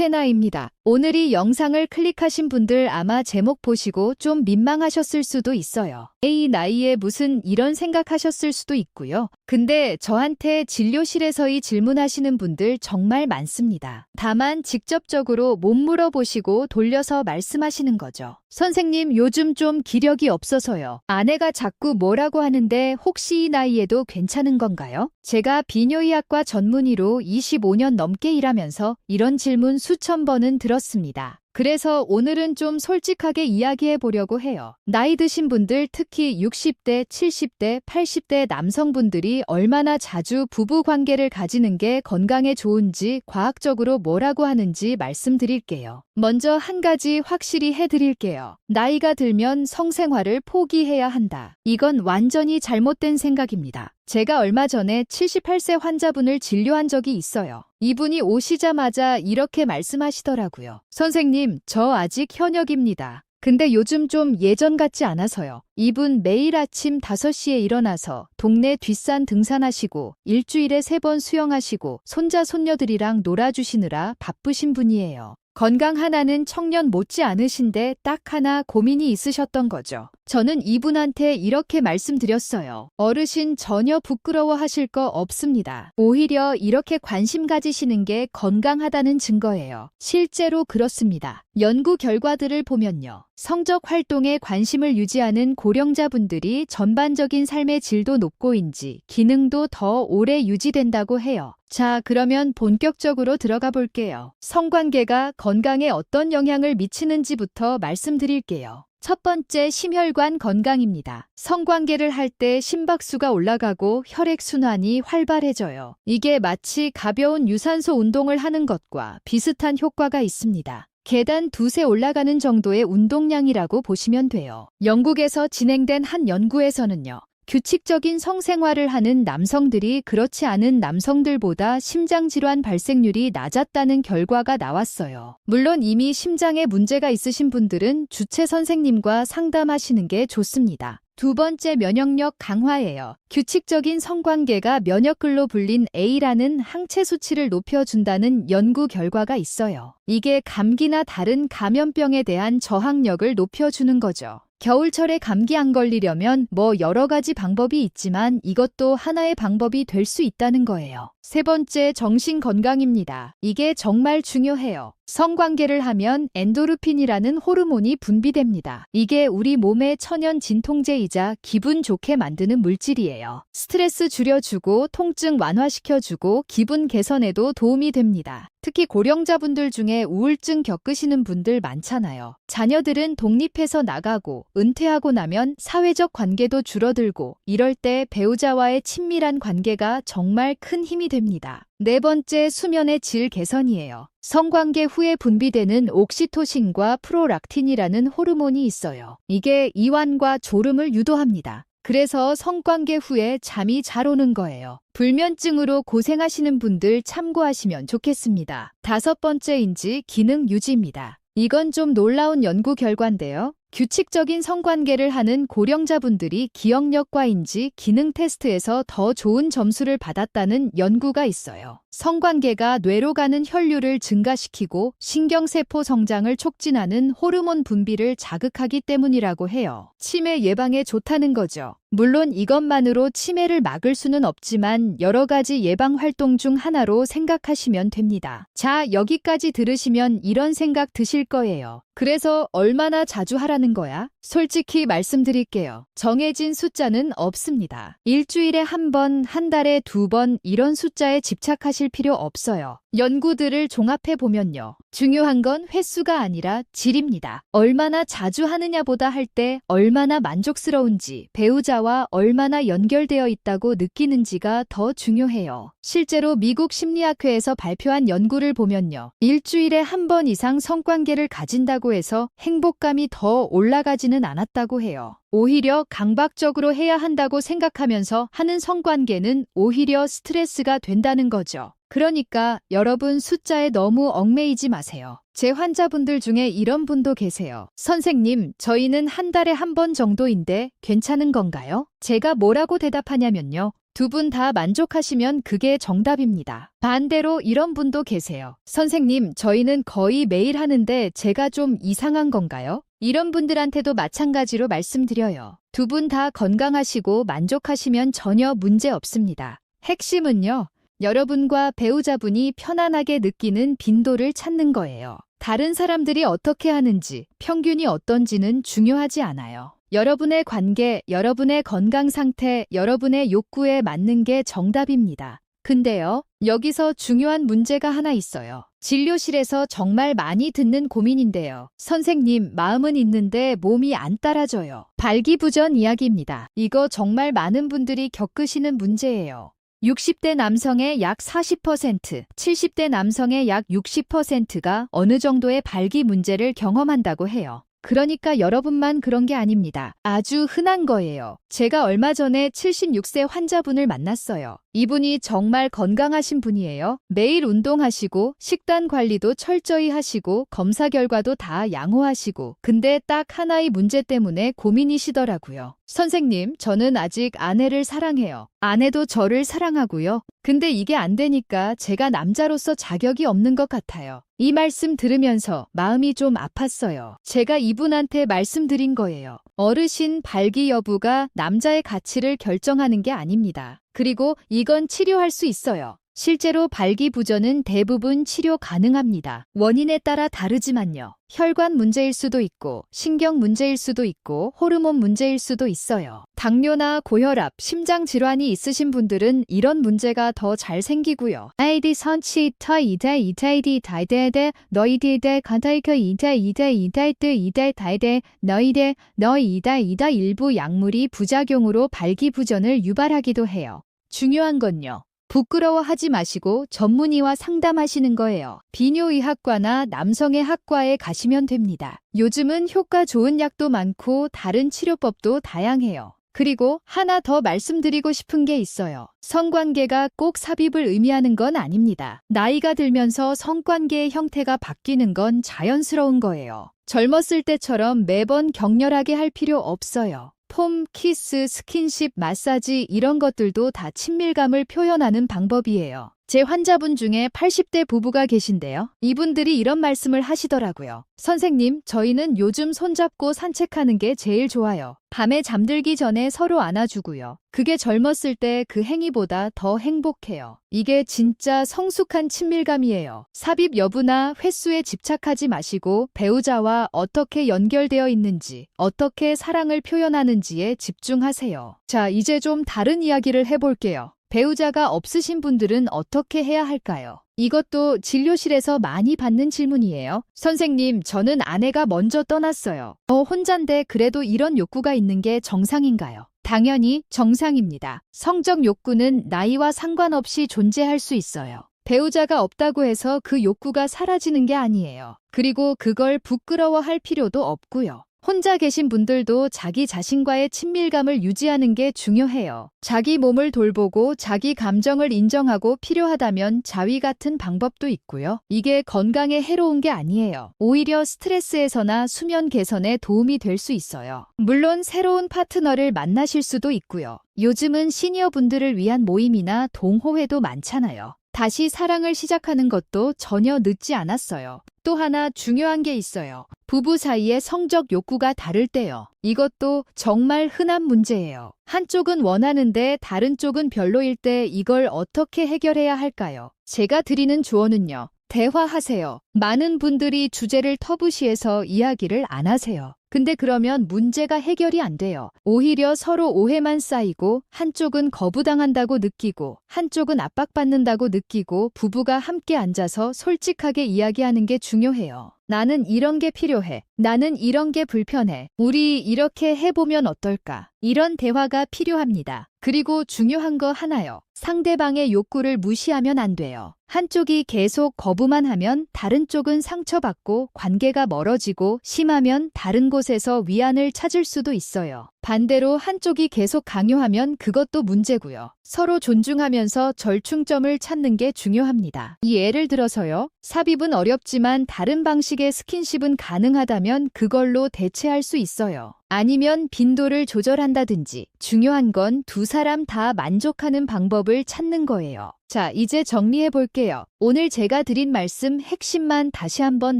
이세나입니다. 오늘 이 영상을 클릭하신 분들 아마 제목 보시고 좀 민망하셨을 수도 있어요. 이 나이에 무슨 이런 생각하셨을 수도 있고요. 근데 저한테 진료실에서 이 질문하시는 분들 정말 많습니다. 다만 직접적으로 못 물어보시고 돌려서 말씀하시는 거죠. 선생님, 요즘 좀 기력이 없어서요. 아내가 자꾸 뭐라고 하는데 혹시 이 나이에도 괜찮은 건가요? 제가 비뇨의학과 전문의로 25년 넘게 일하면서 이런 질문 수천 번은 들었습니다. 그래서 오늘은 좀 솔직하게 이야기해 보려고 해요. 나이 드신 분들, 특히 60대, 70대, 80대 남성분들이 얼마나 자주 부부 관계를 가지는 게 건강에 좋은지 과학적으로 뭐라고 하는지 말씀드릴게요. 먼저 한 가지 확실히 해드릴게요. 나이가 들면 성생활을 포기해야 한다. 이건 완전히 잘못된 생각입니다. 제가 얼마 전에 78세 환자분을 진료한 적이 있어요. 이분이 오시자마자 이렇게 말씀하시더라고요. 선생님, 저 아직 현역입니다. 근데 요즘 좀 예전 같지 않아서요. 이분 매일 아침 5시에 일어나서 동네 뒷산 등산하시고 일주일에 3번 수영하시고 손자 손녀들이랑 놀아주시느라 바쁘신 분이에요. 건강 하나는 청년 못지 않으신데 딱 하나 고민이 있으셨던 거죠. 저는 이분한테 이렇게 말씀드렸어요. 어르신 전혀 부끄러워하실 거 없습니다. 오히려 이렇게 관심 가지시는 게 건강하다는 증거예요. 실제로 그렇습니다. 연구 결과들을 보면요. 성적 활동에 관심을 유지하는 고령자분들이 전반적인 삶의 질도 높고인지 기능도 더 오래 유지된다고 해요. 자, 그러면 본격적으로 들어가 볼게요. 성관계가 건강에 어떤 영향을 미치는지부터 말씀드릴게요. 첫 번째, 심혈관 건강입니다. 성관계를 할 때 심박수가 올라가고 혈액순환이 활발해져요. 이게 마치 가벼운 유산소 운동을 하는 것과 비슷한 효과가 있습니다. 계단 2세 올라가는 정도의 운동량이라고 보시면 돼요. 영국에서 진행된 한 연구에서는요. 규칙적인 성생활을 하는 남성들이 그렇지 않은 남성들보다 심장질환 발생률이 낮았다는 결과가 나왔어요. 물론 이미 심장에 문제가 있으신 분들은 주체 선생님과 상담하시는 게 좋습니다. 두 번째, 면역력 강화예요. 규칙적인 성관계가 면역글로 불린 A라는 항체 수치를 높여준다는 연구 결과가 있어요. 이게 감기나 다른 감염병에 대한 저항력을 높여주는 거죠. 겨울철에 감기 안 걸리려면 여러 가지 방법이 있지만 이것도 하나의 방법이 될 수 있다는 거예요. 세 번째, 정신 건강입니다. 이게 정말 중요해요. 성관계를 하면 엔도르핀이라는 호르몬이 분비됩니다. 이게 우리 몸의 천연 진통제이자 기분 좋게 만드는 물질이에요. 스트레스 줄여주고 통증 완화시켜주고 기분 개선에도 도움이 됩니다. 특히 고령자분들 중에 우울증 겪으시는 분들 많잖아요. 자녀들은 독립해서 나가고 은퇴하고 나면 사회적 관계도 줄어들고 이럴 때 배우자와의 친밀한 관계가 정말 큰 힘이 됩니다. 네 번째, 수면의 질 개선이에요. 성관계 후에 분비되는 옥시토신과 프로락틴이라는 호르몬이 있어요. 이게 이완과 졸음을 유도합니다. 그래서 성관계 후에 잠이 잘 오는 거예요. 불면증으로 고생하시는 분들 참고하시면 좋겠습니다. 다섯 번째인지 기능 유지입니다. 이건 좀 놀라운 연구 결과인데요. 규칙적인 성관계를 하는 고령자분들이 기억력과인지 기능 테스트에서 더 좋은 점수를 받았다는 연구가 있어요. 성관계가 뇌로 가는 혈류를 증가시키고 신경세포 성장을 촉진하는 호르몬 분비를 자극하기 때문이라고 해요. 치매 예방에 좋다는 거죠. 물론 이것만으로 치매를 막을 수는 없지만 여러 가지 예방 활동 중 하나로 생각하시면 됩니다. 자, 여기까지 들으시면 이런 생각 드실 거예요. 그래서 얼마나 자주 하라는 거야? 솔직히 말씀드릴게요. 정해진 숫자는 없습니다. 일주일에 1번, 한 달에 2번 이런 숫자에 집착하실 필요 없어요. 연구들을 종합해보면요. 중요한 건 횟수가 아니라 질입니다. 얼마나 자주 하느냐보다 할 때 얼마나 만족스러운지, 배우자와 얼마나 연결되어 있다고 느끼는지가 더 중요해요. 실제로 미국 심리학회에서 발표한 연구를 보면요. 일주일에 1번 이상 성관계를 가진다고 해서 행복감이 더 올라가지는 않았다고 해요. 오히려 강박적으로 해야 한다고 생각하면서 하는 성관계는 오히려 스트레스가 된다는 거죠. 그러니까 여러분 숫자에 너무 얽매이지 마세요. 제 환자분들 중에 이런 분도 계세요. 선생님, 저희는 한 달에 1번 정도인데 괜찮은 건가요? 제가 뭐라고 대답하냐면요. 두 분 다 만족하시면 그게 정답입니다. 반대로 이런 분도 계세요. 선생님, 저희는 거의 매일 하는데 제가 좀 이상한 건가요? 이런 분들한테도 마찬가지로 말씀드려요. 두 분 다 건강하시고 만족하시면 전혀 문제 없습니다. 핵심은요, 여러분과 배우자분이 편안하게 느끼는 빈도를 찾는 거예요. 다른 사람들이 어떻게 하는지, 평균이 어떤지는 중요하지 않아요. 여러분의 관계, 여러분의 건강 상태, 여러분의 욕구에 맞는 게 정답입니다. 근데요, 여기서 중요한 문제가 하나 있어요. 진료실에서 정말 많이 듣는 고민인데요. 선생님, 마음은 있는데 몸이 안 따라줘요. 발기부전 이야기입니다. 이거 정말 많은 분들이 겪으시는 문제예요. 60대 남성의 약 40%, 70대 남성의 약 60%가 어느 정도의 발기 문제를 경험한다고 해요. 그러니까 여러분만 그런 게 아닙니다. 아주 흔한 거예요. 제가 얼마 전에 76세 환자분을 만났어요. 이분이 정말 건강하신 분이에요. 매일 운동하시고 식단 관리도 철저히 하시고 검사 결과도 다 양호하시고 근데 딱 하나의 문제 때문에 고민이시더라고요. 선생님, 저는 아직 아내를 사랑해요. 아내도 저를 사랑하고요. 근데 이게 안 되니까 제가 남자로서 자격이 없는 것 같아요. 이 말씀 들으면서 마음이 좀 아팠어요. 제가 이분한테 말씀드린 거예요. 어르신 발기 여부가 남자의 가치를 결정하는 게 아닙니다. 그리고 이건 치료할 수 있어요. 실제로 발기부전은 대부분 치료 가능합니다. 원인에 따라 다르지만요. 혈관 문제일 수도 있고, 신경 문제일 수도 있고, 호르몬 문제일 수도 있어요. 당뇨나 고혈압, 심장 질환이 있으신 분들은 이런 문제가 더 잘 생기고요. 아이디 선치 터 이대 이다이디 다이데데 너이디데 간다이커 이대 이다이데 다이데 너이데 너이다 일부 약물이 부작용으로 발기부전을 유발하기도 해요. 중요한 건요. 부끄러워하지 마시고 전문의와 상담하시는 거예요. 비뇨의학과나 남성의 학과에 가시면 됩니다. 요즘은 효과 좋은 약도 많고 다른 치료법도 다양해요. 그리고 하나 더 말씀드리고 싶은 게 있어요. 성관계가 꼭 삽입을 의미하는 건 아닙니다. 나이가 들면서 성관계의 형태가 바뀌는 건 자연스러운 거예요. 젊었을 때처럼 매번 격렬하게 할 필요 없어요. 폼, 키스, 스킨십, 마사지 이런 것들도 다 친밀감을 표현하는 방법이에요. 제 환자분 중에 80대 부부가 계신데요. 이분들이 이런 말씀을 하시더라고요. 선생님, 저희는 요즘 손잡고 산책하는 게 제일 좋아요. 밤에 잠들기 전에 서로 안아주고요. 그게 젊었을 때 그 행위보다 더 행복해요. 이게 진짜 성숙한 친밀감이에요. 삽입 여부나 횟수에 집착하지 마시고 배우자와 어떻게 연결되어 있는지, 어떻게 사랑을 표현하는지에 집중하세요. 자, 이제 좀 다른 이야기를 해볼게요. 배우자가 없으신 분들은 어떻게 해야 할까요? 이것도 진료실에서 많이 받는 질문이에요. 선생님, 저는 아내가 먼저 떠났어요. 혼잔데 그래도 이런 욕구가 있는 게 정상인가요? 당연히 정상입니다. 성적 욕구는 나이와 상관없이 존재할 수 있어요. 배우자가 없다고 해서 그 욕구가 사라지는 게 아니에요. 그리고 그걸 부끄러워할 필요도 없고요. 혼자 계신 분들도 자기 자신과의 친밀감을 유지하는 게 중요해요. 자기 몸을 돌보고 자기 감정을 인정하고 필요하다면 자위 같은 방법도 있고요. 이게 건강에 해로운 게 아니에요. 오히려 스트레스에서나 수면 개선에 도움이 될 수 있어요. 물론 새로운 파트너를 만나실 수도 있고요. 요즘은 시니어분들을 위한 모임이나 동호회도 많잖아요. 다시 사랑을 시작하는 것도 전혀 늦지 않았어요. 또 하나 중요한 게 있어요. 부부 사이의 성적 욕구가 다를 때요. 이것도 정말 흔한 문제예요. 한쪽은 원하는데 다른 쪽은 별로일 때 이걸 어떻게 해결해야 할까요? 제가 드리는 조언은요. 대화하세요. 많은 분들이 주제를 터부시해서 이야기를 안 하세요. 근데 그러면 문제가 해결이 안 돼요. 오히려 서로 오해만 쌓이고 한쪽은 거부당한다고 느끼고 한쪽은 압박받는다고 느끼고 부부가 함께 앉아서 솔직하게 이야기하는 게 중요해요. 나는 이런 게 필요해. 나는 이런 게 불편해. 우리 이렇게 해보면 어떨까? 이런 대화가 필요합니다. 그리고 중요한 거 하나요. 상대방의 욕구를 무시하면 안 돼요. 한쪽이 계속 거부만 하면 다른 쪽은 상처받고 관계가 멀어지고 심하면 다른 곳에서 위안을 찾을 수도 있어요. 반대로 한쪽이 계속 강요하면 그것도 문제고요. 서로 존중하면서 절충점을 찾는 게 중요합니다. 예를 들어서요. 삽입은 어렵지만 다른 방식의 스킨십은 가능하다면 그걸로 대체할 수 있어요. 아니면 빈도를 조절한다든지. 중요한 건 두 사람 다 만족하는 방법을 찾는 거예요. 자, 이제 정리해 볼게요. 오늘 제가 드린 말씀 핵심만 다시 한번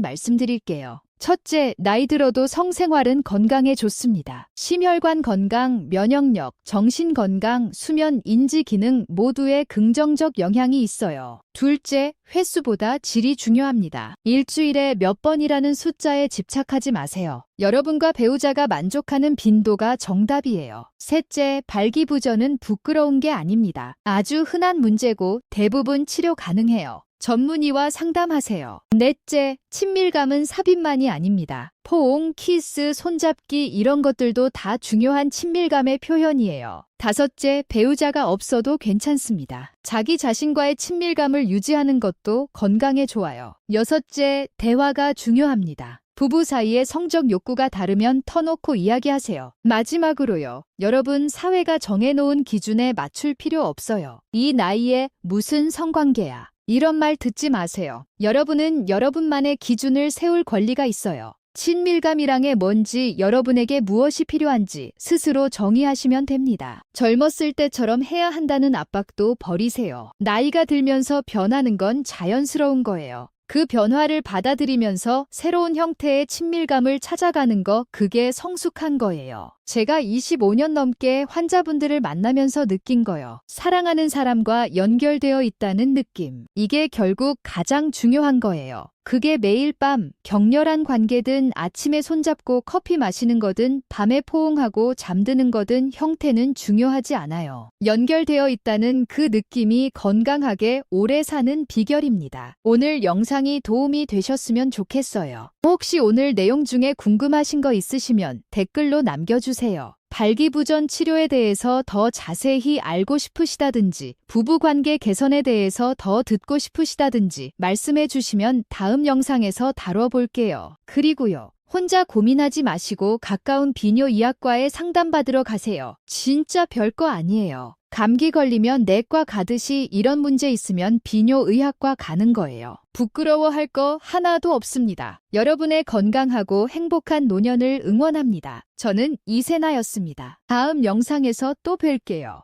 말씀드릴게요. 첫째, 나이 들어도 성생활은 건강에 좋습니다. 심혈관 건강, 면역력, 정신 건강, 수면, 인지 기능 모두에 긍정적 영향이 있어요. 둘째, 횟수보다 질이 중요합니다. 일주일에 몇 번이라는 숫자에 집착하지 마세요. 여러분과 배우자가 만족하는 빈도가 정답이에요. 셋째, 발기부전은 부끄러운 게 아닙니다. 아주 흔한 문제고 대부분 치료 가능해요. 전문의와 상담하세요. 넷째, 친밀감은 삽입만이 아닙니다. 포옹, 키스, 손잡기 이런 것들도 다 중요한 친밀감의 표현이에요. 다섯째, 배우자가 없어도 괜찮습니다. 자기 자신과의 친밀감을 유지하는 것도 건강에 좋아요. 여섯째, 대화가 중요합니다. 부부 사이의 성적 욕구가 다르면 터놓고 이야기하세요. 마지막으로요. 여러분, 사회가 정해놓은 기준에 맞출 필요 없어요. 이 나이에 무슨 성관계야. 이런 말 듣지 마세요. 여러분은 여러분만의 기준을 세울 권리가 있어요. 친밀감이란 게 뭔지, 여러분에게 무엇이 필요한지 스스로 정의하시면 됩니다. 젊었을 때처럼 해야 한다는 압박도 버리세요. 나이가 들면서 변하는 건 자연스러운 거예요. 그 변화를 받아들이면서 새로운 형태의 친밀감을 찾아가는 거, 그게 성숙한 거예요. 제가 25년 넘게 환자분들을 만나면서 느낀 거요. 사랑하는 사람과 연결되어 있다는 느낌. 이게 결국 가장 중요한 거예요. 그게 매일 밤 격렬한 관계든 아침에 손잡고 커피 마시는 거든 밤에 포옹하고 잠드는 거든 형태는 중요하지 않아요. 연결되어 있다는 그 느낌이 건강하게 오래 사는 비결입니다. 오늘 영상이 도움이 되셨으면 좋겠어요. 혹시 오늘 내용 중에 궁금하신 거 있으시면 댓글로 남겨주세요. 발기부전 치료에 대해서 더 자세히 알고 싶으시다든지 부부관계 개선에 대해서 더 듣고 싶으시다든지 말씀해 주시면 다음 영상에서 다뤄볼게요. 그리고요. 혼자 고민하지 마시고 가까운 비뇨의학과에 상담받으러 가세요. 진짜 별거 아니에요. 감기 걸리면 내과 가듯이 이런 문제 있으면 비뇨의학과 가는 거예요. 부끄러워할 거 하나도 없습니다. 여러분의 건강하고 행복한 노년을 응원합니다. 저는 이세나였습니다. 다음 영상에서 또 뵐게요.